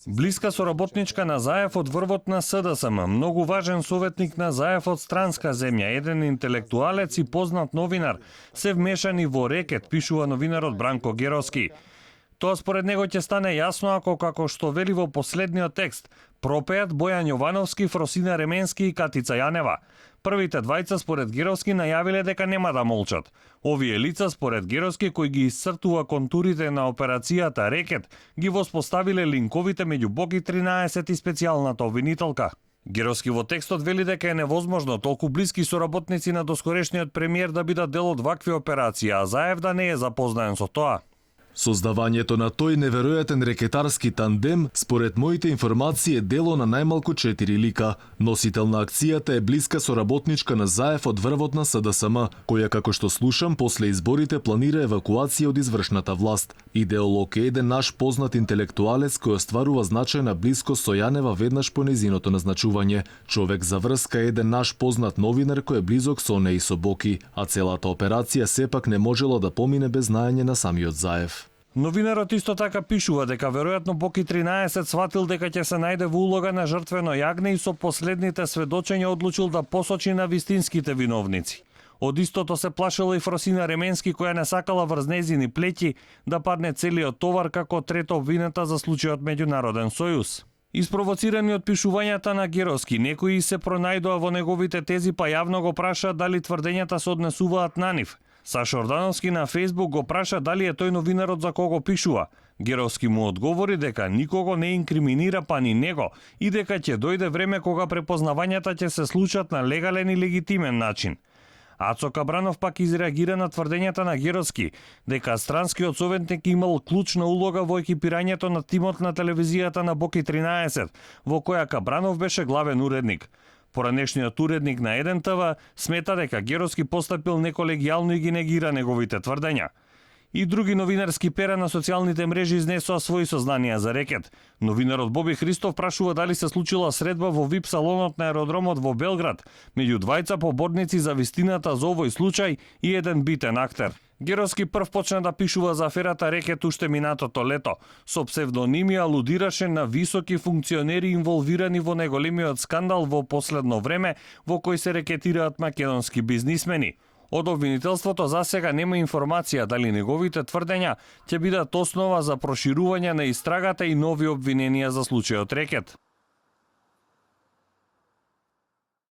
Блиска соработничка на Заев од врвот на СДСМ, многу важен советник на Заев од странска земја, еден интелектуалец и познат новинар, се вмешани во рекет, пишува новинарот Бранко Геровски. Тоа според него ќе стане јасно ако, како што вели во последниот текст, пропеат Бојан Јовановски, Фросина Ременски и Катица Јанева. Првите двајца според Геровски најавиле дека нема да молчат. Овие лица според Геровски, кој ги исцртува контурите на операцијата Рекет, ги воспоставиле линковите меѓу Боки 13 и специјалната обвинителка. Геровски во текстот вели дека е невозможно толку блиски соработници на доскорешниот премиер да бидат дел од вакви операции, а Заев да не е запознаен со тоа. Создавањето на тој неверојатен рекетарски тандем, според моите информации, е дело на најмалку 4 лика. Носител на акцијата е блиска соработничка на Заев од врвот на СДСМ, која, како што слушам, после изборите планира евакуација од извршната власт. Идеолог е еден наш познат интелектуалец кој остварува значајна близкост со Јанева веднаш по нејзиното назначување. Човек за врска е еден наш познат новинар кој е близок со неј и со Боки, а целата операција сепак не можела да помине без знаење на самиот Заев. Новинарот исто така пишува дека веројатно Боки 13 сватил дека ќе се најде во улога на жртвено јагне и со последните сведочења одлучил да посочи на вистинските виновници. Од истото се плашела и Фросина Ременски, која не сакала врз нејзини плеќи да падне целиот товар како трета обвинета за случајот Меѓународен сојуз. Испровоцирани од пишувањата на Геровски, некои се пронајдоа во неговите тези па јавно го праша дали тврдењата се однесуваат на нив. Саша Ордановски на Фејсбук го праша дали е тој новинарот за кого пишува. Геровски му одговори дека никого не инкриминира па ни него и дека ќе дојде време кога препознавањата ќе се случат на легален и легитимен начин. Ацо Кабранов пак изреагира на тврдењата на Геровски дека странскиот советник имал клучна улога во екипирањето на тимот на телевизијата на Боки 13, во која Кабранов беше главен уредник. Поранешниот уредник на 1 ТВ смета дека Геровски постапил неколегијално и ги негира неговите тврдења. И други новинарски пера на социјалните мрежи изнесоа свои сознанија за рекет. Новинарот Боби Христов прашува дали се случила средба во ВИП салонот на аеродромот во Белград меѓу двајца поборници за вистината за овој случај и еден битен актер. Геровски прв почна да пишува за аферата Рекет уште минатото лето. Со псевдоними алудираше на високи функционери инволвирани во најголемиот скандал во последно време во кој се рекетираат македонски бизнисмени. Од обвинителството засега нема информација дали неговите тврдења ќе бидат основа за проширување на истрагата и нови обвиненија за случајот Рекет.